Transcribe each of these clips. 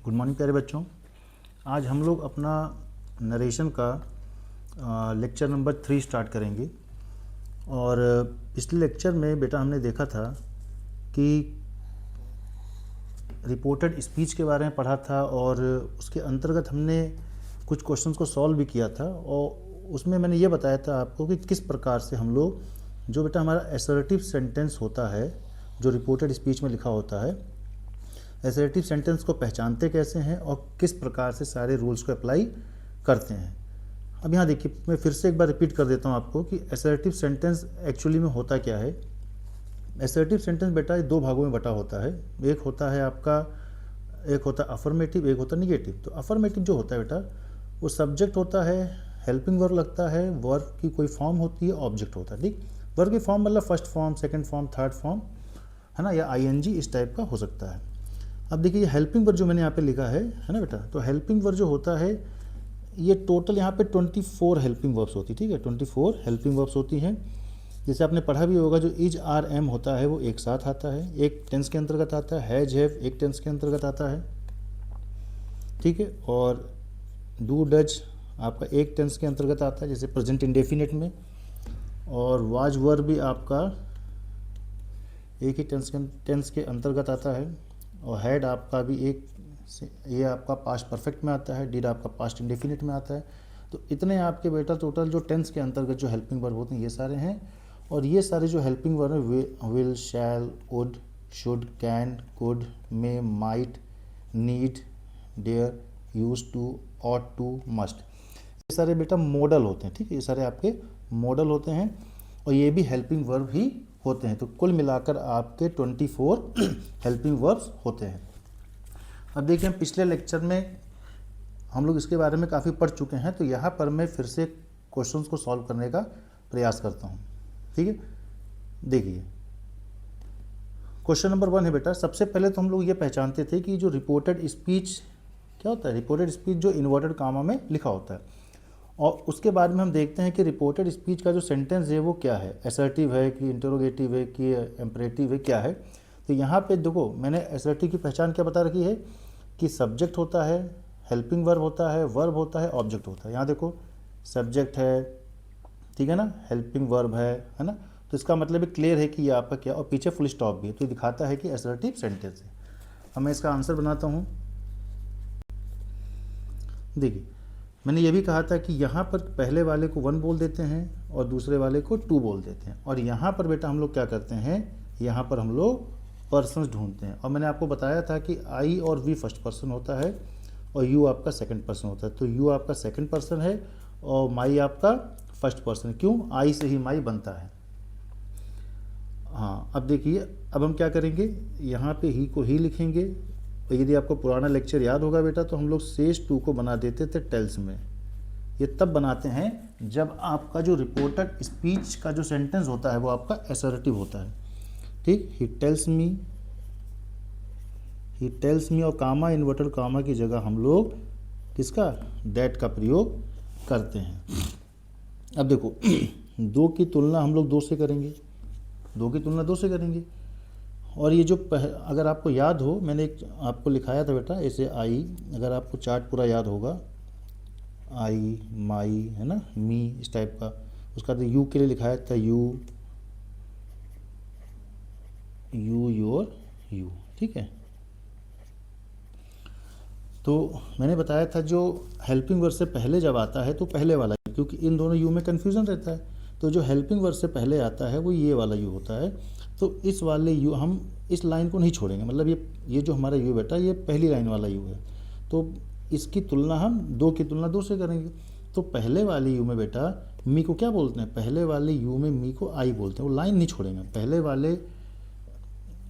Good morning प्यारे बच्चों। आज हम लोग अपना नरेशन का लेक्चर नंबर 3 स्टार्ट करेंगे। और पिछले लेक्चर में बेटा हमने देखा था कि रिपोर्टेड स्पीच के बारे में पढ़ा था और उसके अंतर्गत हमने कुछ क्वेश्चंस को सॉल्व भी किया था। और उसमें मैंने ये बताया था आपको कि किस प्रकार से हम लोग जो बेटा हमारा असर्टिव सेंटेंस होता है जो रिपोर्टेड स्पीच में लिखा होता है, असर्टिव सेंटेंस को पहचानते कैसे हैं और किस प्रकार से सारे रूल्स को अप्लाई करते हैं। अब यहाँ देखिए, मैं फिर से एक बार रिपीट कर देता हूँ आपको कि असर्टिव सेंटेंस एक्चुअली में होता क्या है। असर्टिव सेंटेंस बेटा दो भागों में बटा होता है। एक होता है आपका, एक होता है अफर्मेटिव, एक होता है निगेटिव। तो अफर्मेटिव जो होता है बेटा वो सब्जेक्ट होता है, हेल्पिंग वर्ब लगता है, वर्ब की कोई फॉर्म होती है, ऑब्जेक्ट होता है। ठीक, वर्ब की फॉर्म मतलब first form, second form, third form, है ना, या आईएनजी इस टाइप का हो सकता है। अब देखिए ये हेल्पिंग वर्ब जो मैंने यहाँ पे लिखा है ना बेटा, तो हेल्पिंग वर्ब जो होता है ये टोटल यहाँ पे 24 हेल्पिंग वर्ब्स होती है। ठीक है, 24 हेल्पिंग वर्ब्स होती हैं। जैसे आपने पढ़ा भी होगा, जो इज आर एम होता है वो एक साथ आता है, एक टेंस के अंतर्गत आता है। हैज हैव एक टेंस के अंतर्गत आता है। ठीक है, और डू डज आपका एक टेंस के अंतर्गत आता है, जैसे प्रेजेंट इंडेफिनिट में। और वाज वर भी आपका एक ही टेंस के अंतर्गत आता है। और हैड आपका भी एक, ये आपका पास्ट परफेक्ट में आता है। डिड आपका पास्ट इंडेफिनिट में आता है। तो इतने आपके बेटा टोटल जो टेंस के अंतर्गत जो हेल्पिंग वर्ब होते हैं ये सारे हैं। और ये सारे जो हेल्पिंग वर्ब हैं will, shall, would, should, can, could, may, might, need, dare, use to, ought to, must, ये सारे बेटा मॉडल होते हैं। ठीक है, ये सारे आपके मॉडल होते हैं और ये भी हेल्पिंग वर्ब ही होते हैं। तो कुल मिलाकर आपके 24 हेल्पिंग वर्ब्स होते हैं। अब देखिए, हम पिछले लेक्चर में हम लोग इसके बारे में काफ़ी पढ़ चुके हैं, तो यहाँ पर मैं फिर से क्वेश्चंस को सॉल्व करने का प्रयास करता हूँ। ठीक है, देखिए क्वेश्चन नंबर 1 है बेटा। सबसे पहले तो हम लोग ये पहचानते थे कि जो रिपोर्टेड स्पीच क्या होता है। रिपोर्टेड स्पीच जो इन्वर्टेड कामा में लिखा होता है। और उसके बाद में हम देखते हैं कि रिपोर्टेड स्पीच का जो सेंटेंस है वो क्या है, असर्टिव है कि इंटरोगेटिव है कि एम्परेटिव है, क्या है। तो यहाँ पे देखो, मैंने असर्टिव की पहचान क्या बता रखी है कि सब्जेक्ट होता है, हेल्पिंग वर्ब होता है, वर्ब होता है, ऑब्जेक्ट होता है। यहाँ देखो सब्जेक्ट है, ठीक है ना, हेल्पिंग वर्ब है ना। तो इसका मतलब क्लियर है कि ये आपका क्या, और पीछे फुल स्टॉप भी है, तो ये दिखाता है कि असर्टिव सेंटेंस है। अब मैं इसका आंसर बनाता हूँ। देखिए, मैंने ये भी कहा था कि यहाँ पर पहले वाले को 1 बोल देते हैं और दूसरे वाले को 2 बोल देते हैं। और यहाँ पर बेटा हम लोग क्या करते हैं, यहाँ पर हम लोग पर्सन्स ढूंढते हैं। और मैंने आपको बताया था कि आई और वी फर्स्ट पर्सन होता है और यू आपका सेकंड पर्सन होता है। तो यू आपका सेकंड पर्सन है और माई आपका फर्स्ट पर्सन है। क्यों, आई से ही माई बनता है। हाँ, अब देखिए, अब हम क्या करेंगे, यहाँ पे ही को ही लिखेंगे। तो यदि आपको पुराना लेक्चर याद होगा बेटा, तो हम लोग सेज 2 को बना देते थे टेल्स में। ये तब बनाते हैं जब आपका जो रिपोर्टेड स्पीच का जो सेंटेंस होता है वो आपका असर्टिव होता है। ठीक, ही टेल्स मी, और कामा, इन्वर्टेड कामा की जगह हम लोग किसका, दैट का प्रयोग करते हैं। अब देखो, 2 की तुलना हम लोग 2 से करेंगे, 2 की तुलना 2 से करेंगे। और ये जो अगर आपको याद हो, मैंने एक आपको लिखाया था बेटा ऐसे आई, अगर आपको चार्ट पूरा याद होगा, आई, माई, है ना, मी, इस टाइप का। उसका तो यू के लिए लिखाया था यू, योर, यू। ठीक है, तो मैंने बताया था जो हेल्पिंग वर्ब से पहले जब आता है तो पहले वाला, क्योंकि इन दोनों यू में कन्फ्यूज़न रहता है, तो जो हेल्पिंग वर्ब से पहले आता है वो ये वाला यू होता है। तो इस वाले यू, हम इस लाइन को नहीं छोड़ेंगे, मतलब ये जो हमारा यू बेटा ये पहली लाइन वाला यू है। तो इसकी तुलना हम 2 की तुलना 2 से करेंगे। तो पहले वाले यू में बेटा मी को क्या बोलते हैं, पहले वाले यू में मी को आई बोलते हैं, वो लाइन नहीं छोड़ेंगे। पहले वाले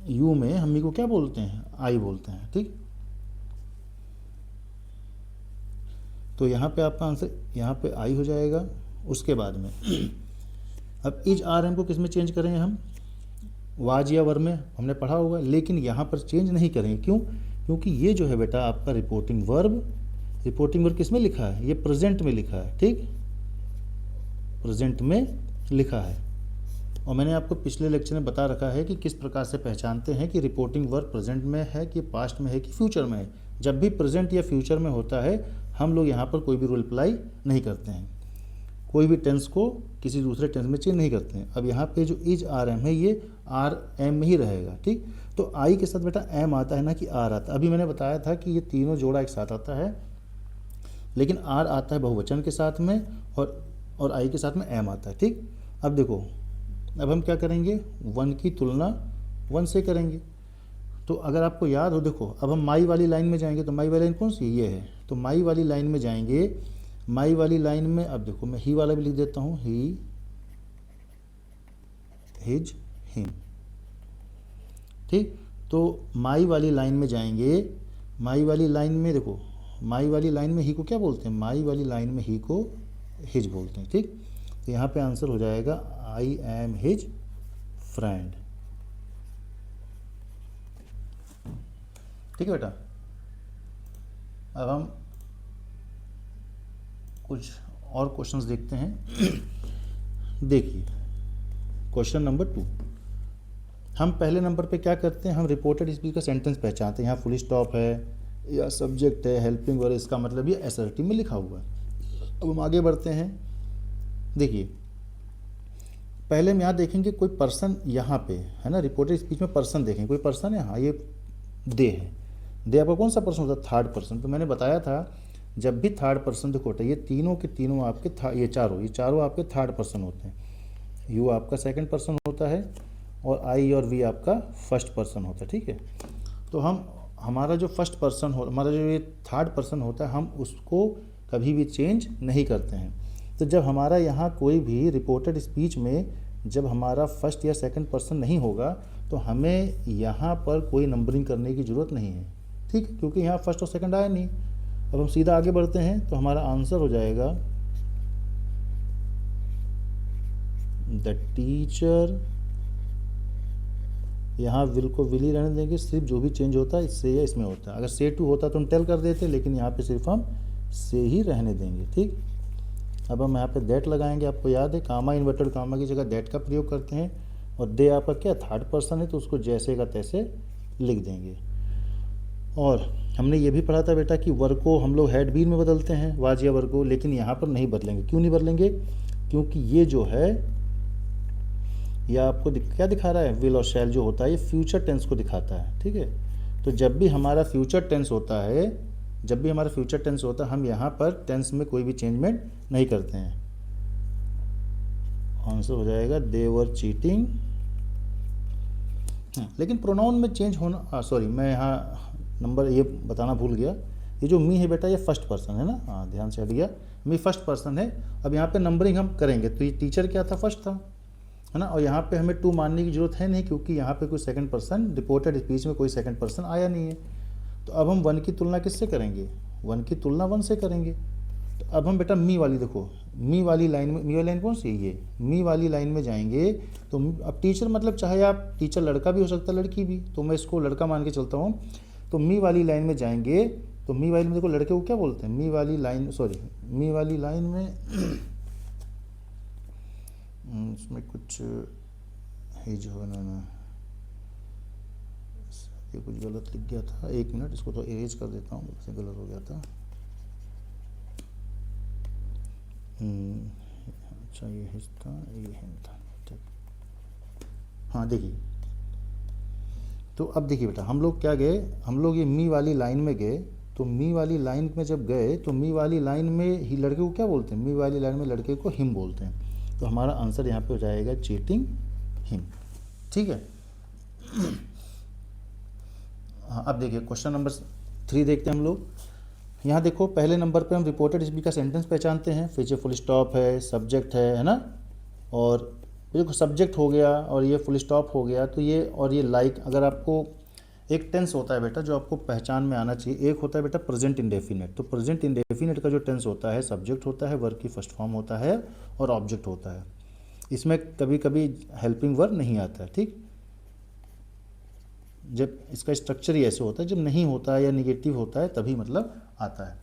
यू में हम मी को क्या बोलते हैं, आई बोलते हैं। ठीक, तो यहाँ पे आपका आंसर यहाँ पे आई हो जाएगा। उसके बाद में अब इज आर एम को किस में चेंज करेंगे हम, वाज या वर में, हमने पढ़ा होगा। लेकिन यहाँ पर चेंज नहीं करेंगे, क्यों, क्योंकि ये जो है बेटा आपका रिपोर्टिंग वर्ब किस में लिखा है, ये प्रेजेंट में लिखा है। ठीक, प्रेजेंट में लिखा है। और मैंने आपको पिछले लेक्चर में बता रखा है कि किस प्रकार से पहचानते हैं कि रिपोर्टिंग वर्ब प्रेजेंट में है कि पास्ट में है कि फ्यूचर में है। जब भी प्रेजेंट या फ्यूचर में होता है हम लोग यहाँ पर कोई भी रूल अप्लाई नहीं करते हैं, कोई भी टेंस को किसी दूसरे टेंस में चेंज नहीं करते हैं। अब यहाँ पे जो इज आर एम है ये आर एम में ही रहेगा, ठीक। तो आई के साथ बेटा एम आता है ना कि आर आता है। अभी मैंने बताया था कि ये तीनों जोड़ा एक साथ आता है, लेकिन आर आता है बहुवचन के साथ में और आई के साथ में एम आता है, ठीक। अब देखो, अब हम क्या करेंगे, वन की तुलना वन से करेंगे। तो अगर आपको याद हो, देखो अब हम माई वाली लाइन में जाएंगे, तो माई वाली लाइन कौन सी, ये है। तो माई वाली लाइन में जाएंगे, माई वाली लाइन में अब देखो मैं ही वाला भी लिख देता हूँ, ही, हिज, हिम, ठीक। तो माई वाली लाइन में जाएंगे, माई वाली लाइन में देखो, माई वाली लाइन में ही को क्या बोलते हैं, माई वाली लाइन में ही को हिज बोलते हैं, ठीक। तो यहाँ पे आंसर हो जाएगा आई एम हिज फ्रेंड, ठीक है बेटा। अब हम कुछ और क्वेश्चंस देखते हैं। देखिए क्वेश्चन नंबर 2, हम पहले नंबर पे क्या करते हैं, हम रिपोर्टेड स्पीच का सेंटेंस पहचानते हैं। यहाँ फुल स्टॉप है या सब्जेक्ट है, हेल्पिंग वर्ब, इसका मतलब ये असर्टिव में लिखा हुआ है। अब हम आगे बढ़ते हैं। देखिए पहले हम यहाँ देखेंगे कोई पर्सन यहाँ पे है ना, रिपोर्टेड स्पीच में पर्सन देखेंगे, कोई पर्सन है, हाँ ये दे है। दे आपका कौन सा पर्सन होता है, थर्ड पर्सन। तो मैंने बताया था जब भी थर्ड पर्सन देखो होता है, ये तीनों के तीनों आपके ये चारों आपके थर्ड पर्सन होते हैं। यू आपका सेकंड पर्सन होता है और आई और वी आपका फर्स्ट पर्सन होता है, ठीक है। तो हमारा जो फर्स्ट पर्सन हो, हमारा जो ये थर्ड पर्सन होता है, हम उसको कभी भी चेंज नहीं करते हैं। तो जब हमारा यहाँ कोई भी रिपोर्टेड स्पीच में जब हमारा फर्स्ट या सेकंड पर्सन नहीं होगा तो हमें यहाँ पर कोई नंबरिंग करने की ज़रूरत नहीं है, ठीक है, क्योंकि यहाँ फर्स्ट और सेकंड आया नहीं। अब हम सीधा आगे बढ़ते हैं, तो हमारा आंसर हो जाएगा द टीचर। यहाँ विल को विल ही रहने देंगे, सिर्फ जो भी चेंज होता है इससे या इसमें होता है। अगर से टू होता तो हम टेल कर देते, लेकिन यहाँ पे सिर्फ हम से ही रहने देंगे, ठीक। अब हम यहाँ पे दैट लगाएंगे, आपको याद है कामा इन्वर्टेड कामा की जगह दैट का प्रयोग करते हैं। और दे आपका क्या थर्ड पर्सन है, तो उसको जैसे का तैसे लिख देंगे। और हमने ये भी पढ़ा था बेटा कि वर्ग को हम लोग हैड बीन में बदलते हैं, वाज या वर्ग को, लेकिन यहाँ पर नहीं बदलेंगे। क्यों नहीं बदलेंगे, क्योंकि ये जो है ये आपको क्या दिखा रहा है, विल और शैल जो होता है ये फ्यूचर टेंस को दिखाता है, ठीक है। तो जब भी हमारा फ्यूचर टेंस होता है, हम यहाँ पर टेंस में कोई भी चेंजमेंट नहीं करते हैं। आंसर हो जाएगा दे वर चीटिंग। लेकिन प्रोनाउन में चेंज होना, सॉरी मैं यहाँ नंबर ये बताना भूल गया, ये जो मी है बेटा ये फर्स्ट पर्सन है ना, हाँ ध्यान से हट गया, मी फर्स्ट पर्सन है। अब यहाँ पे नंबरिंग हम करेंगे, तो ये टीचर क्या था, फर्स्ट था, है ना। और यहाँ पे हमें टू मानने की जरूरत है नहीं, क्योंकि यहाँ पे कोई सेकंड पर्सन रिपोर्टेड स्पीच में कोई सेकंड पर्सन आया नहीं है। तो अब हम वन की तुलना किससे करेंगे, वन की तुलना वन से करेंगे। तो अब हम बेटा मी वाली, देखो मी वाली लाइन में, मी वाली लाइन कौन सी है, ये मी वाली लाइन में जाएंगे। तो अब टीचर मतलब चाहे आप टीचर लड़का भी हो सकता है लड़की भी, तो मैं इसको लड़का मान के चलता हूँ। तो मी वाली लाइन में जाएंगे, तो मी वाली में देखो लड़के को क्या बोलते हैं, मी वाली लाइन, सॉरी मी वाली लाइन में इसमें कुछ ही जो है ना, ये कुछ गलत लिख गया था, एक मिनट इसको तो इरेज कर देता हूँ, इससे गलत हो गया था। अच्छा ये हिस्सा ये हिम था, ठीक। हाँ देखिए, तो अब देखिए बेटा हम लोग क्या गए, हम लोग ये मी वाली लाइन में गए। तो मी वाली लाइन में जब गए तो मी वाली लाइन में ही लड़के को क्या बोलते हैं, मी वाली लाइन में लड़के को हिम बोलते हैं। तो हमारा आंसर यहाँ पे हो जाएगा चीटिंग हिम, ठीक है। हाँ अब देखिए क्वेश्चन नंबर 3 देखते हैं हम लोग। यहाँ देखो पहले नंबर पे हम रिपोर्टेड स्पीच का सेंटेंस पहचानते हैं, फिर जो फुल स्टॉप है, सब्जेक्ट है ना, और देखो सब्जेक्ट हो गया और ये फुल स्टॉप हो गया। तो ये और ये लाइक, अगर आपको एक टेंस होता है बेटा जो आपको पहचान में आना चाहिए, एक होता है बेटा प्रेजेंट इंडेफिनिट। तो प्रेजेंट इंडेफिनिट का जो टेंस होता है, सब्जेक्ट होता है, वर्ब की फर्स्ट फॉर्म होता है और ऑब्जेक्ट होता है। इसमें कभी कभी हेल्पिंग वर्ब नहीं आता है, ठीक। जब इसका स्ट्रक्चर ही ऐसे होता है, जब नहीं होता है या निगेटिव होता है तभी मतलब आता है।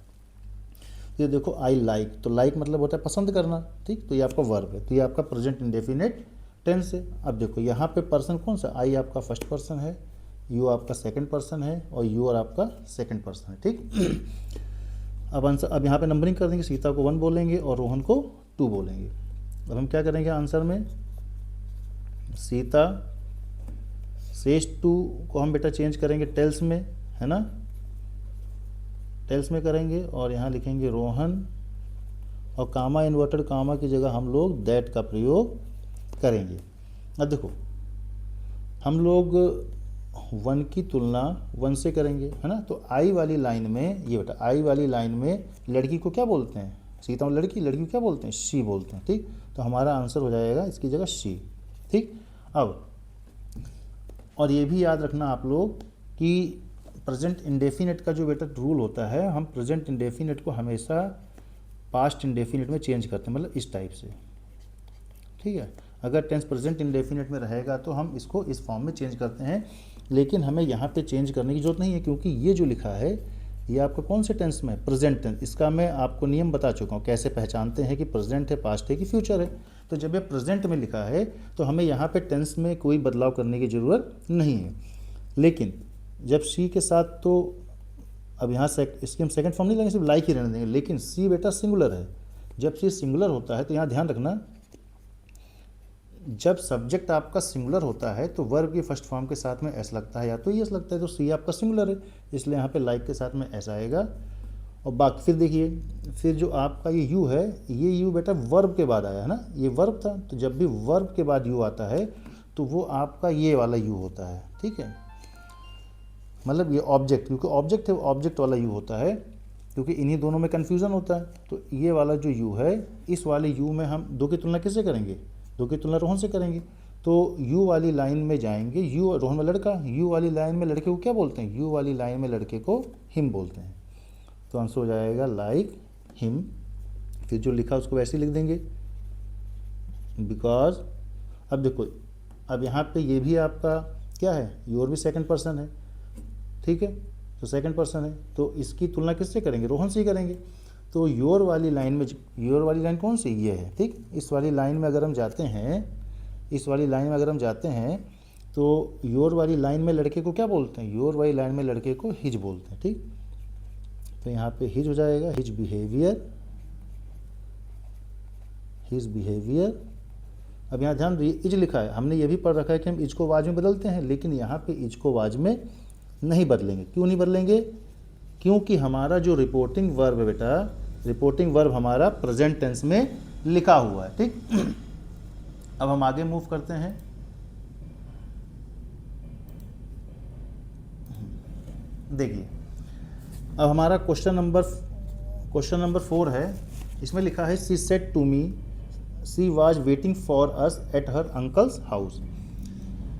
ये देखो आई लाइक, तो लाइक मतलब होता है पसंद करना, ठीक। तो ये आपका वर्ब है, तो ये आपका प्रेजेंट इंडेफिनिट टेंस है। अब देखो यहाँ पे पर्सन कौन सा, आई आपका फर्स्ट पर्सन है, यू आपका सेकंड पर्सन है और यू और आपका सेकंड पर्सन है, ठीक। अब आंसर, अब यहाँ पे नंबरिंग कर देंगे, सीता को 1 बोलेंगे और रोहन को 2 बोलेंगे। अब हम क्या करेंगे आंसर में, सीता शेष 2 को हम बेटा चेंज करेंगे टेल्स में, है ना, टेल्स में करेंगे और यहाँ लिखेंगे रोहन, और कामा इन्वर्टेड कामा की जगह हम लोग दैट का प्रयोग करेंगे। अब देखो हम लोग 1 की तुलना 1 से करेंगे, है ना, तो आई वाली लाइन में, ये बेटा आई वाली लाइन में लड़की को क्या बोलते हैं, सीता और लड़की, लड़की को क्या बोलते हैं, शी बोलते हैं, ठीक। तो हमारा आंसर हो जाएगा इसकी जगह शी, ठीक। अब और ये भी याद रखना आप लोग कि प्रेजेंट इंडेफिनिट का जो बेटा रूल होता है, हम प्रेजेंट इंडेफिनिट को हमेशा पास्ट इंडेफिनिट में चेंज करते हैं, मतलब इस टाइप से, ठीक है। अगर टेंस प्रेजेंट इंडेफिनिट में रहेगा तो हम इसको इस फॉर्म में चेंज करते हैं, लेकिन हमें यहाँ पे चेंज करने की जरूरत नहीं है, क्योंकि ये जो लिखा है ये आपका कौन से टेंस में है, प्रेजेंट टेंस। इसका मैं आपको नियम बता चुका हूँ, कैसे पहचानते हैं कि प्रेजेंट है, पास्ट है कि फ्यूचर है। तो जब ये प्रेजेंट में लिखा है तो हमें यहाँ पे टेंस में कोई बदलाव करने की ज़रूरत नहीं है। लेकिन जब सी के साथ, तो अब यहाँ इसकी हम सेकंड फॉर्म नहीं लेंगे, सिर्फ लाइक ही रहने देंगे, लेकिन सी बेटा सिंगुलर है। जब सी सिंगुलर होता है तो यहाँ ध्यान रखना, जब सब्जेक्ट आपका सिंगुलर होता है तो वर्ब की फर्स्ट फॉर्म के साथ में एस लगता है या तो यस लगता है, तो सी आपका सिंगुलर है, इसलिए यहाँ पे लाइक के साथ में एस आएगा। और बाकी फिर देखिए, फिर जो आपका ये यू है, ये यू बेटा वर्ब के बाद आया है ना, ये वर्ब था, तो जब भी वर्ब के बाद यू आता है तो वो आपका ये वाला यू होता है, ठीक है। मतलब ये ऑब्जेक्ट, क्योंकि ऑब्जेक्ट है, ऑब्जेक्ट वाला यू होता है, क्योंकि इन्हीं दोनों में कन्फ्यूज़न होता है। तो ये वाला जो यू है, इस वाले यू में हम 2 की तुलना किससे करेंगे, 2 की तुलना रोहन से करेंगे। तो यू वाली लाइन में जाएंगे, यू रोहन में लड़का, यू वाली लाइन में लड़के को क्या बोलते हैं, यू वाली लाइन में लड़के को हिम बोलते हैं। तो आंसर हो जाएगा लाइक हिम। फिर जो लिखा उसको वैसे ही लिख देंगे, बिकॉज। अब देखो, अब यहाँ पे ये भी आपका क्या है, योर भी सेकंड पर्सन है, ठीक है, तो सेकंड पर्सन है, तो इसकी तुलना किससे करेंगे, रोहन से ही करेंगे। तो योर वाली लाइन में, योर वाली लाइन कौन सी, ये है, ठीक। इस वाली लाइन में अगर हम जाते हैं, इस वाली लाइन में अगर हम जाते हैं तो योर वाली लाइन में लड़के को क्या बोलते हैं, योर वाली लाइन में लड़के को हिज बोलते हैं, ठीक। तो यहाँ पे हिज हो जाएगा, हिज बिहेवियर, हिज बिहेवियर। अब यहाँ ध्यान दीजिए, इज लिखा है, हमने ये भी पढ़ रखा है कि हम इज को वाज में बदलते हैं, लेकिन यहाँ पे इज को वाज में नहीं बदलेंगे। क्यों नहीं बदलेंगे, क्योंकि हमारा जो रिपोर्टिंग वर्ब है बेटा, रिपोर्टिंग वर्ब हमारा प्रेजेंट टेंस में लिखा हुआ है, ठीक। अब हम आगे मूव करते हैं। देखिए, अब हमारा क्वेश्चन नंबर 4 है। इसमें लिखा है she said to me she was waiting for us at her uncles house.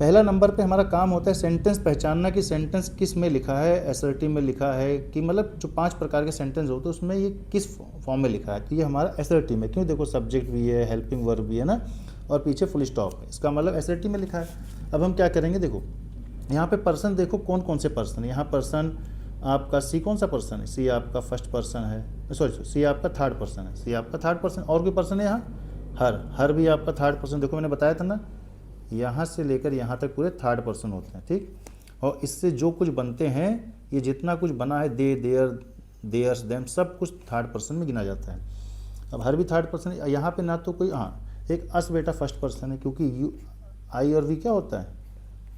पहला नंबर पे हमारा काम होता है सेंटेंस पहचानना कि सेंटेंस किस में लिखा है, एसर्टिव में लिखा है कि, मतलब जो 5 प्रकार के सेंटेंस होते हैं उसमें ये किस फॉर्म में लिखा है। तो ये हमारा एसर्टिव में, क्यों, देखो सब्जेक्ट भी है, हेल्पिंग वर्ब भी है ना, और पीछे फुल स्टॉप है, इसका मतलब एसर्टिव में लिखा है। अब हम क्या करेंगे, देखो यहाँ पे पर्सन, देखो कौन कौन से पर्सन है। यहाँ पर्सन आपका सी कौन सा पर्सन है, सी आपका फर्स्ट पर्सन है, सॉरी सी आपका थर्ड पर्सन है, सी आपका थर्ड पर्सन। और कोई पर्सन है यहाँ, हर भी आपका थर्ड पर्सन। देखो मैंने बताया था ना, यहाँ से लेकर यहाँ तक पूरे थर्ड पर्सन होते हैं, ठीक। और इससे जो कुछ बनते हैं, ये जितना कुछ बना है, दे, देयर, देयर्स, देम, सब कुछ थर्ड पर्सन में गिना जाता है। अब हर भी थर्ड पर्सन है। यहाँ पे ना तो कोई, हाँ एक अस बेटा फर्स्ट पर्सन है, क्योंकि यू, आई और वी क्या होता है,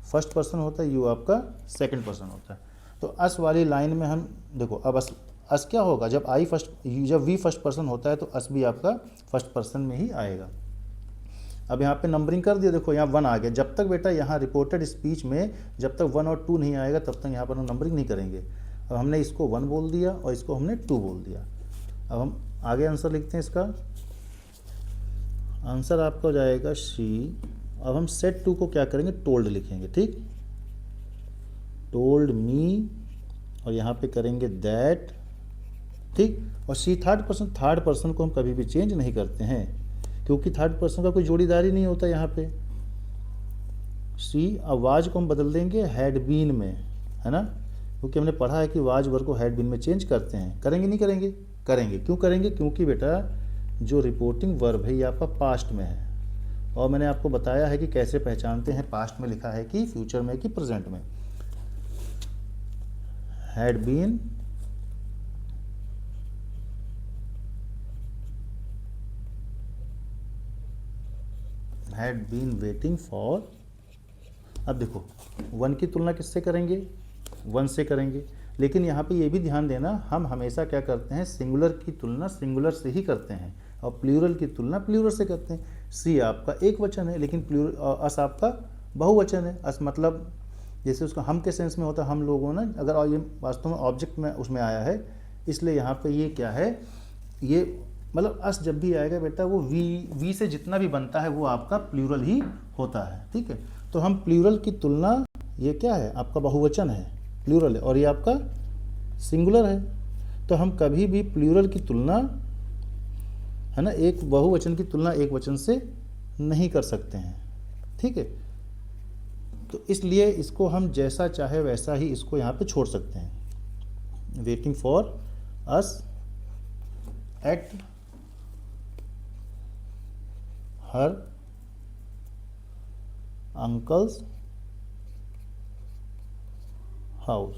फर्स्ट पर्सन होता है, यू आपका सेकंड पर्सन होता है। तो अस वाली लाइन में हम देखो, अब अस क्या होगा, जब आई फर्स्ट, जब वी फर्स्ट पर्सन होता है तो अस भी आपका फर्स्ट पर्सन में ही आएगा। अब यहाँ पे नंबरिंग कर दिया, देखो यहाँ 1 आ गया। जब तक बेटा यहाँ रिपोर्टेड स्पीच में जब तक 1 और 2 नहीं आएगा तब तक यहाँ पर हम नंबरिंग नहीं करेंगे। अब हमने इसको 1 बोल दिया और इसको हमने 2 बोल दिया। अब हम आगे आंसर लिखते हैं। इसका आंसर आपका हो जाएगा शी। अब हम सेट 2 को क्या करेंगे, टोल्ड लिखेंगे, ठीक। टोल्ड मी, और यहाँ पे करेंगे दैट, ठीक। और शी थर्ड पर्सन को हम कभी भी चेंज नहीं करते हैं, क्योंकि थर्ड पर्सन का कोई जोड़ीदार ही नहीं होता यहाँ पे। सी, अब वाज को हम बदल देंगे हैड बीन में, है ना, क्योंकि हमने पढ़ा है कि वाज वर्ब को हैड बीन में चेंज करते हैं। करेंगे नहीं करेंगे, करेंगे। क्यों करेंगे, क्योंकि बेटा जो रिपोर्टिंग वर्ब है ये आपका पास्ट में है, और मैंने आपको बताया है कि कैसे पहचानते हैं पास्ट में लिखा है कि फ्यूचर में कि प्रेजेंट में। Had been waiting for. अब देखो 1 की तुलना किससे करेंगे, 1 से करेंगे, लेकिन यहाँ पे ये भी ध्यान देना हम हमेशा क्या करते हैं, सिंगुलर की तुलना सिंगुलर से ही करते हैं और प्लूरल की तुलना प्लूरल से करते हैं। सी आपका एक वचन है, लेकिन अस आपका बहुवचन है। अस मतलब जैसे उसका हम के सेंस में होता है, हम लोगों ने, अगर ये वास्तव में ऑब्जेक्ट में उसमें आया है, इसलिए यहाँ पे ये क्या है, ये मतलब अस जब भी आएगा बेटा वो वी से जितना भी बनता है वो आपका प्लूरल ही होता है। ठीक है, तो हम प्लूरल की तुलना, ये क्या है आपका बहुवचन है, प्लूरल है, और ये आपका सिंगुलर है। तो हम कभी भी प्लूरल की तुलना, है ना, एक बहुवचन की तुलना एक वचन से नहीं कर सकते हैं। ठीक है, तो इसलिए इसको हम जैसा चाहे वैसा ही इसको यहाँ पे छोड़ सकते हैं। Waiting for us at her uncles house.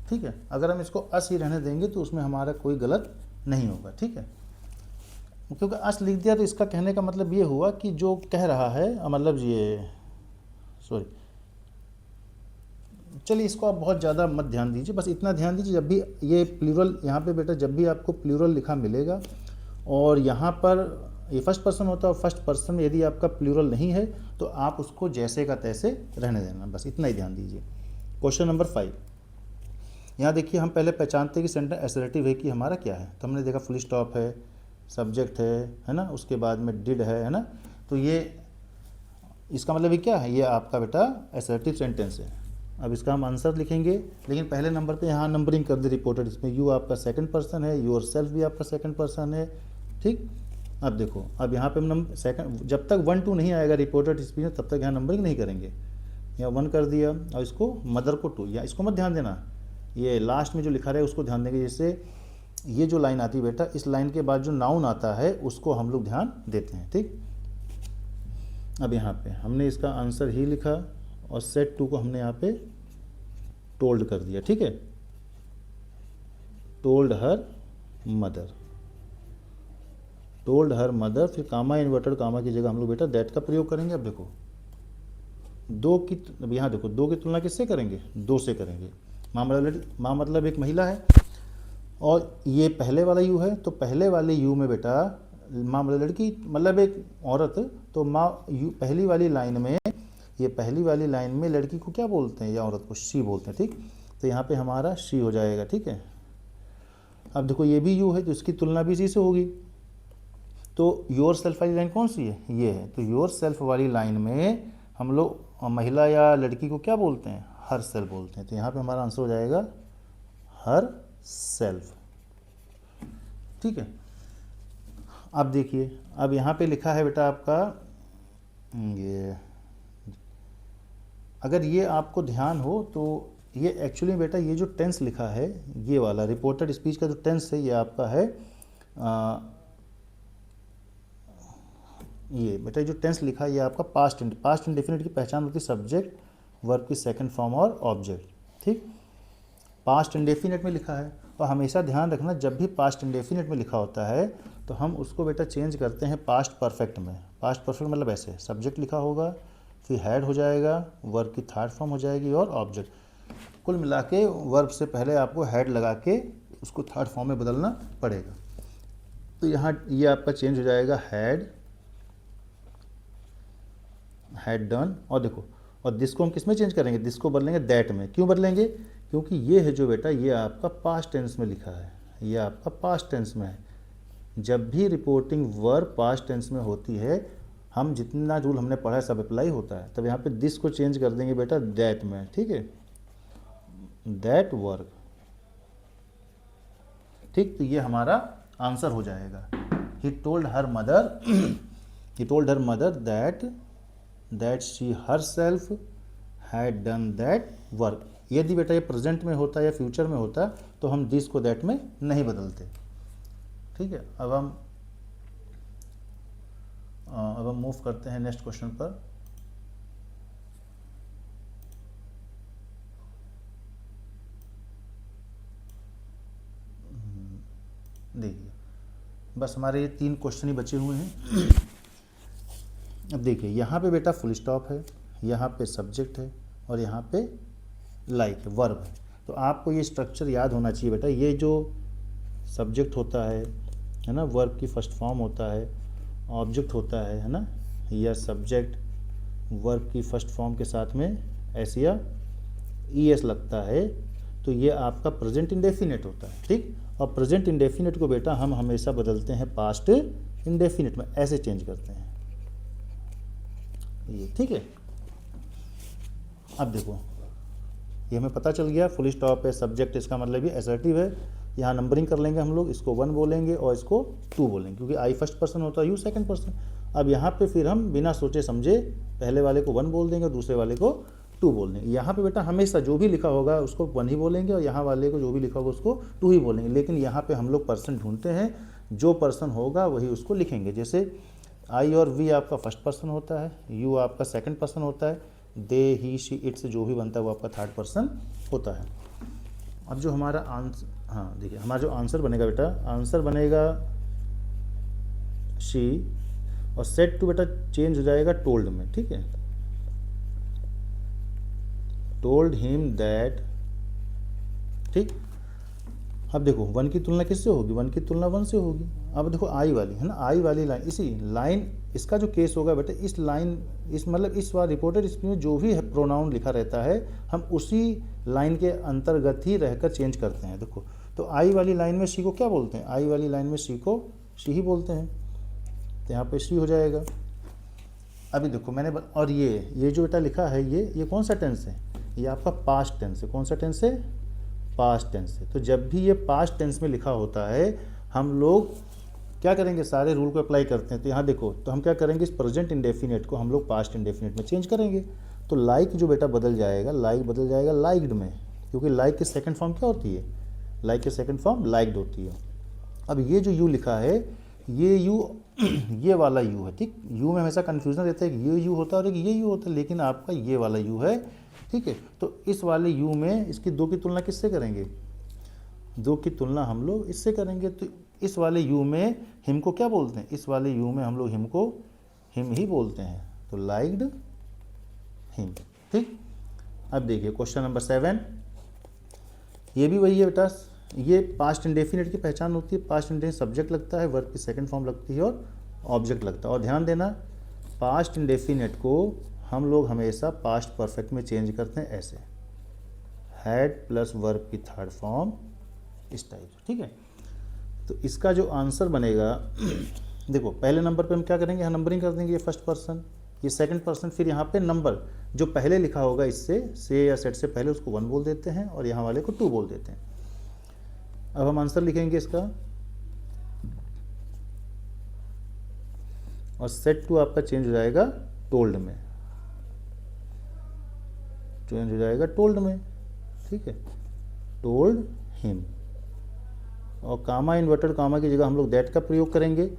ठीक है, अगर हम इसको अस ही रहने देंगे तो उसमें हमारा कोई गलत नहीं होगा। ठीक है, क्योंकि अस लिख दिया तो इसका कहने का मतलब ये हुआ कि जो कह रहा है, मतलब ये सॉरी, चलिए इसको आप बहुत ज़्यादा मत ध्यान दीजिए, बस इतना ध्यान दीजिए जब भी ये प्लूरल यहाँ पे बेटा, जब भी आपको प्लूरल लिखा मिलेगा और यहाँ पर ये फर्स्ट पर्सन होता है, और फर्स्ट पर्सन में यदि आपका प्लूरल नहीं है तो आप उसको जैसे का तैसे रहने देना, बस इतना ही ध्यान दीजिए। क्वेश्चन नंबर 5, यहाँ देखिए हम पहले पहचानते हैं कि सेंटेंस असर्टिव है कि हमारा क्या है। तो हमने देखा फुल स्टॉप है, सब्जेक्ट है ना, उसके बाद में डिड है ना, तो ये इसका मतलब ये क्या है, ये आपका बेटा असर्टिव सेंटेंस है। अब इसका हम आंसर लिखेंगे, लेकिन पहले नंबर पे यहाँ नंबरिंग कर दे रिपोर्टेड, इसमें यू आपका सेकंड पर्सन है, योर सेल्फ भी आपका सेकंड पर्सन है। ठीक, अब देखो, अब यहाँ पे हम सेकंड, जब तक 1 2 नहीं आएगा रिपोर्टेड स्पीच में तब तक यहाँ नंबरिंग नहीं करेंगे। यहाँ 1 कर दिया और इसको मदर को 2, या इसको मत ध्यान देना, ये लास्ट में जो लिखा रहा है उसको ध्यान देंगे। जैसे ये जो लाइन आती है बेटा, इस लाइन के बाद जो नाउन आता है उसको हम लोग ध्यान देते हैं। ठीक, अब यहाँ पे हमने इसका आंसर ही लिखा और सेट 2 को हमने यहाँ पे टोल्ड कर दिया। ठीक है, told her mother, told her mother, फिर कामा इन्वर्टेड कामा की जगह हम लोग बेटा दैट का प्रयोग करेंगे। अब देखो 2 की, अब यहाँ देखो 2 की तुलना किससे करेंगे, 2 से करेंगे। माँ मतलब एक महिला है और ये पहले वाला यू है, तो पहले वाले यू में बेटा माँ मतलब लड़की, मतलब एक औरत, तो माँ यू पहली वाली लाइन में, ये पहली वाली लाइन में लड़की को क्या बोलते हैं या औरत को, शी बोलते हैं। ठीक, तो यहाँ पे हमारा शी हो जाएगा। ठीक है, अब देखो ये भी यू है तो इसकी तुलना भी इसी से होगी। तो योर सेल्फ वाली लाइन कौन सी है, ये है, तो योर सेल्फ वाली लाइन में हम लोग महिला या लड़की को क्या बोलते हैं, हर सेल्फ बोलते हैं। तो यहाँ पे हमारा आंसर हो जाएगा हर सेल्फ। ठीक है, अब देखिए, अब यहाँ पे लिखा है बेटा आपका ये, अगर ये आपको ध्यान हो तो ये एक्चुअली बेटा ये जो टेंस लिखा है, ये वाला रिपोर्टेड स्पीच का जो टेंस है ये आपका है, ये बेटा जो टेंस लिखा है ये आपका पास्ट इंडेफिनिट की पहचान होती है सब्जेक्ट, वर्ब की सेकंड फॉर्म और ऑब्जेक्ट। ठीक, पास्ट इंडेफिनिट में लिखा है, और हमेशा ध्यान रखना जब भी पास्ट इंडेफिनिट में लिखा होता है तो हम उसको बेटा चेंज करते हैं पास्ट परफेक्ट में। पास्ट परफेक्ट मतलब ऐसे, सब्जेक्ट लिखा होगा, फिर हैड हो जाएगा, वर्ब की थर्ड फॉर्म हो जाएगी और ऑब्जेक्ट। कुल मिला के वर्ब से पहले आपको हैड लगा के उसको थर्ड फॉर्म में बदलना पड़ेगा। तो यहाँ ये आपका चेंज हो जाएगा हैड डन, और देखो, और दिस को हम किस में चेंज करेंगे, दिस को बदलेंगे दैट में। क्यों बदलेंगे, क्योंकि ये है जो बेटा ये आपका पास्ट टेंस में लिखा है, ये आपका पास्ट टेंस में है। जब भी रिपोर्टिंग वर्ब पास्ट टेंस में होती है, हम जितना रूल हमने पढ़ा है सब अप्लाई होता है। तब यहाँ पे दिस को चेंज कर देंगे बेटा दैट में। ठीक है, दैट वर्क। ठीक, तो ये हमारा आंसर हो जाएगा। He told her mother that she her self had done that work. यदि बेटा ये प्रेजेंट में होता या फ्यूचर में होता तो हम दिस को दैट में नहीं बदलते। ठीक है, अब हम मूव करते हैं नेक्स्ट क्वेश्चन पर। देखिए बस हमारे ये 3 क्वेश्चन ही बचे हुए हैं। अब देखिए यहाँ पे बेटा फुल स्टॉप है, यहाँ पे सब्जेक्ट है और यहाँ पे लाइक है, वर्ब है। तो आपको ये स्ट्रक्चर याद होना चाहिए बेटा। ये जो सब्जेक्ट होता है ना, वर्ब की फर्स्ट फॉर्म होता है, ऑब्जेक्ट होता है ना, या सब्जेक्ट वर्ब की फर्स्ट फॉर्म के साथ में एस या ईएस लगता है, तो ये आपका प्रेजेंट इंडेफिनिट होता है, ठीक। और प्रेजेंट इंडेफिनिट को बेटा हम हमेशा बदलते हैं पास्ट इंडेफिनिट में, ऐसे चेंज करते हैं ये, ठीक है। अब देखो ये हमें पता चल गया, फुल स्टॉप है, सब्जेक्ट, इसका मतलब ये असर्टिव है। यहाँ नंबरिंग कर लेंगे हम लोग, इसको 1 बोलेंगे और इसको 2 बोलेंगे, क्योंकि आई फर्स्ट पर्सन होता है, यू सेकंड पर्सन। अब यहाँ पे फिर हम बिना सोचे समझे पहले वाले को 1 बोल देंगे और दूसरे वाले को 2 बोल देंगे। यहाँ पे बेटा हमेशा जो भी लिखा होगा उसको 1 ही बोलेंगे और यहाँ वाले को जो भी लिखा होगा उसको 2 ही बोलेंगे। लेकिन यहाँ पे हम लोग पर्सन ढूंढते हैं, जो पर्सन होगा वही उसको लिखेंगे। जैसे आई और वी आपका फर्स्ट पर्सन होता है, यू आपका सेकंड पर्सन होता है, दे, ही, शी, इट से जो भी बनता है वो आपका थर्ड पर्सन होता है। अब जो हमारा आंसर, हाँ देखिए हमारा जो आंसर बनेगा बेटा, आंसर बनेगा शी, और सेट टू बेटा चेंज हो जाएगा टोल्ड में, ठीक है। टोल्ड हिम दैट, ठीक। अब देखो 1 की तुलना किससे होगी, 1 की तुलना 1 से होगी। अब देखो आई वाली है ना, आई वाली लाइन, इसी लाइन, इसका जो केस होगा बेटा, इस लाइन, इस मतलब इस बार रिपोर्टेड स्पीच में जो भी है प्रोनाउन लिखा रहता है, हम उसी लाइन के अंतर्गत ही रहकर चेंज करते हैं। देखो तो आई वाली लाइन में शी को क्या बोलते हैं, आई वाली लाइन में शी को शी ही बोलते हैं, तो यहाँ पे शी हो जाएगा। अभी देखो मैंने और ये जो बेटा लिखा है, ये कौन सा टेंस है, ये आपका पास्ट टेंस है। कौन सा टेंस है, पास्ट टेंस है। तो जब भी ये पास्ट टेंस में लिखा होता है, हम लोग क्या करेंगे, सारे रूल को अप्लाई करते हैं। तो यहाँ देखो, तो हम क्या करेंगे, इस प्रेजेंट इंडेफिनिट को हम लोग पास्ट इंडेफिनिट में चेंज करेंगे। तो लाइक जो बेटा बदल जाएगा, लाइक बदल जाएगा लाइक्ड में, क्योंकि लाइक की सेकंड फॉर्म क्या होती है, लाइक की सेकंड फॉर्म लाइक्ड होती है। अब ये जो यू लिखा है, ये यू ये वाला यू है, ठीक। यू में हमेशा कन्फ्यूजन रहता है कि ये यू होता है और ये यू होता है, लेकिन आपका ये वाला यू है, ठीक है। तो इस वाले यू में इसकी 2 की तुलना किससे करेंगे, 2 की तुलना हम लोग इससे करेंगे। तो इस वाले यू में हिम को क्या बोलते हैं, इस वाले यू में हम लोग हिम को हिम ही बोलते हैं, तो लाइक्ड हिम, ठीक। अब देखिए क्वेश्चन नंबर 7, ये भी वही है बेटा। ये पास्ट इंडेफिनिट की पहचान होती है। पास्ट इंडेफिनिट सब्जेक्ट लगता है, वर्ब की सेकंड फॉर्म लगती है और ऑब्जेक्ट लगता है। और ध्यान देना, पास्ट इंडेफिनिट को हम लोग हमेशा पास्ट परफेक्ट में चेंज करते हैं, ऐसे हैड प्लस वर्ब की थर्ड फॉर्म, इस टाइप, ठीक है। तो इसका जो आंसर बनेगा, देखो पहले नंबर पे हम क्या करेंगे, यहाँ नंबरिंग कर देंगे, ये फर्स्ट पर्सन, ये सेकंड पर्सन, फिर यहाँ पे नंबर जो पहले लिखा होगा इससे से या सेट से पहले उसको 1 बोल देते हैं और यहाँ वाले को 2 बोल देते हैं। अब हम आंसर लिखेंगे इसका, और सेट टू आपका चेंज हो जाएगा टोल्ड में, चेंज हो जाएगा टोल्ड में, ठीक है, टोल्ड हिम। और कामा इन्वर्टेड कामा की जगह हम लोग दैट का प्रयोग करेंगे,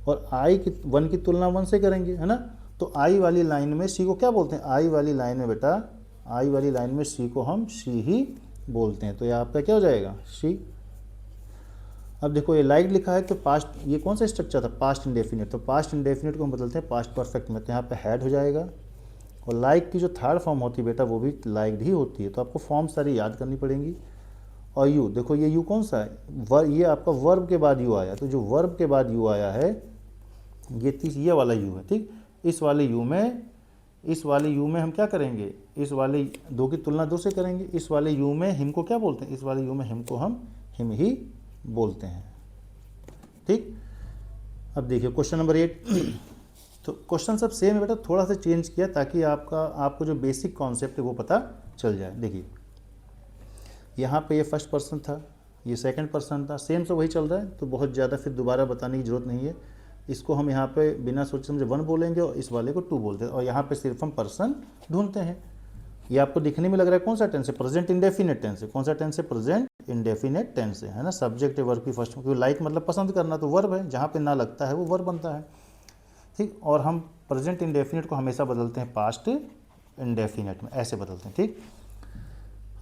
और आई की 1 की तुलना 1 से करेंगे, है ना। तो आई वाली लाइन में सी को क्या बोलते हैं, आई वाली लाइन में बेटा, आई वाली लाइन में सी को हम सी ही बोलते हैं। तो ये आपका क्या हो जाएगा, सी। अब देखो ये लाइक लिखा है, तो पास्ट, ये कौन सा स्ट्रक्चर था, पास्ट इंडेफिनिट। तो पास्ट इंडेफिनिट को हम बदलते हैं पास्ट परफेक्ट में, तो यहाँ पे हैड हो जाएगा। और लाइक की जो थर्ड फॉर्म होती है बेटा, वो भी लाइक्ड ही होती है। तो आपको फॉर्म सारी याद करनी पड़ेंगी। और यू, देखो ये यू कौन सा है, ये आपका वर्ब के बाद यू आया, तो जो वर्ब के बाद यू आया है, ये वाला यू है, ठीक। इस वाले यू में हम क्या करेंगे, इस वाले 2 की तुलना 2 से करेंगे। इस वाले यू में हिम को क्या बोलते हैं, इस वाले यू में हिम को हम हिम ही बोलते हैं, ठीक। अब देखिए क्वेश्चन नंबर 8, तो क्वेश्चन सब सेम है बेटा, थोड़ा सा चेंज किया ताकि आपको जो बेसिक कॉन्सेप्ट है वो पता चल जाए। देखिए यहाँ पे ये फर्स्ट पर्सन था, ये सेकंड पर्सन था, सेम से वही चल रहा है, तो बहुत ज़्यादा फिर दोबारा बताने की जरूरत नहीं है। इसको हम यहाँ पे बिना सोचे समझे 1 बोलेंगे और इस वाले को 2 बोलते हैं, और यहाँ पे सिर्फ हम पर्सन ढूंढते हैं। ये आपको दिखने में लग रहा है कौन सा टेंस है, प्रेजेंट इंडेफिनिट टेंस है। कौन सा टेंस है, प्रेजेंट इंडेफिनिट टेंस है ना। सब्जेक्ट है वर्ब की फर्स्ट, क्योंकि लाइक मतलब पसंद करना, तो वर्ब है, जहाँ पे ना लगता है वो वर्ब बनता है, ठीक। और हम प्रेजेंट इंडेफिनिट को हमेशा बदलते हैं पास्ट इंडेफिनिट में, ऐसे बदलते हैं, ठीक।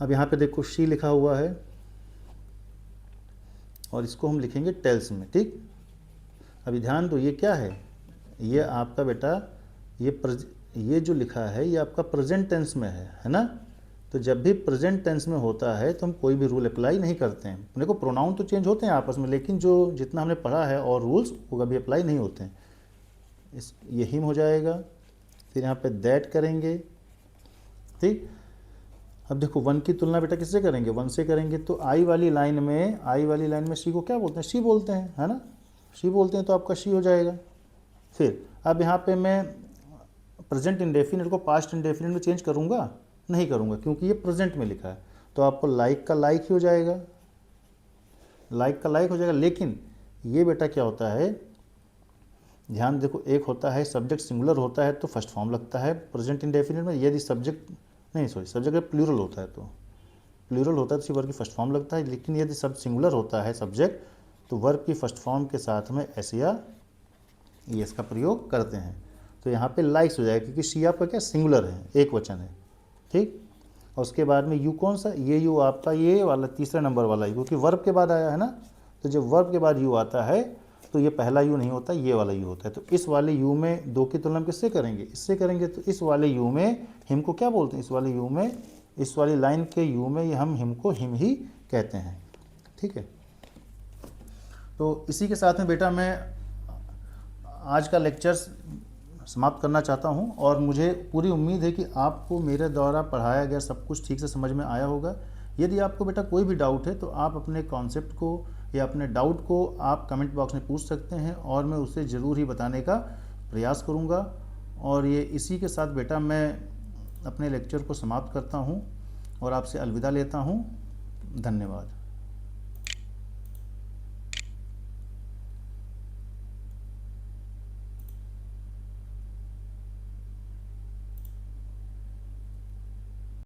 अब यहाँ पे देखो शी लिखा हुआ है, और इसको हम लिखेंगे टेल्स में। ठीक, अभी ध्यान दो, ये क्या है, ये आपका बेटा ये जो लिखा है ये आपका प्रेजेंट टेंस में है ना। तो जब भी प्रेजेंट टेंस में होता है तो हम कोई भी रूल अप्लाई नहीं करते हैं। देखो प्रोनाउन तो चेंज होते हैं आपस में, लेकिन जो जितना हमने पढ़ा है और रूल्स वो कभी अप्लाई नहीं होते हैं। ये हिम हो जाएगा, फिर यहाँ पे दैट करेंगे। ठीक, अब देखो वन की तुलना बेटा किससे करेंगे, वन से करेंगे। तो आई वाली लाइन में शी को क्या बोलते हैं, शी बोलते हैं, है ना, शी बोलते हैं, तो आपका शी हो जाएगा। फिर अब यहाँ पे मैं प्रेजेंट इंडेफिनिट को पास्ट इंडेफिनिट में चेंज करूँगा, नहीं करूँगा, क्योंकि ये प्रेजेंट में लिखा है। तो आपको लाइक का लाइक ही हो जाएगा, लाइक का लाइक हो जाएगा। लेकिन ये बेटा क्या होता है, ध्यान देखो, एक होता है सब्जेक्ट सिंगुलर होता है तो फर्स्ट फॉर्म लगता है प्रेजेंट इंडेफिनिट में। यदि सब्जेक्ट प्लूरल होता है तो उसी वर्ब की फर्स्ट फॉर्म लगता है। लेकिन यदि सब सिंगुलर होता है सब्जेक्ट तो वर्ब की फर्स्ट फॉर्म के साथ में एस या एस का प्रयोग करते हैं। तो यहाँ पे लाइक्स हो जाएगा, क्योंकि शी आपका क्या सिंगुलर है, एक वचन है। ठीक, और उसके बाद में यू कौन सा, ये यू आपका ये वाला तीसरा नंबर वाला यू, क्योंकि वर्ब के बाद आया है ना। तो जब वर्ब के बाद यू आता है तो ये पहला यू नहीं होता, ये वाला यू होता है। तो इस वाले यू में दो की तुलना किससे करेंगे, इससे करेंगे। तो इस वाले यू में हिम को क्या बोलते हैं, इस वाले यू में, इस वाली लाइन के यू में ये हम हिम को हिम ही कहते हैं। ठीक है, तो इसी के साथ में बेटा मैं आज का लेक्चर समाप्त करना चाहता हूं, और मुझे पूरी उम्मीद है कि आपको मेरे द्वारा पढ़ाया गया सब कुछ ठीक से समझ में आया होगा। यदि आपको बेटा कोई भी डाउट है तो आप अपने कॉन्सेप्ट को या अपने डाउट को आप कमेंट बॉक्स में पूछ सकते हैं, और मैं उसे ज़रूर ही बताने का प्रयास करूंगा। और ये इसी के साथ बेटा मैं अपने लेक्चर को समाप्त करता हूं और आपसे अलविदा लेता हूं। धन्यवाद।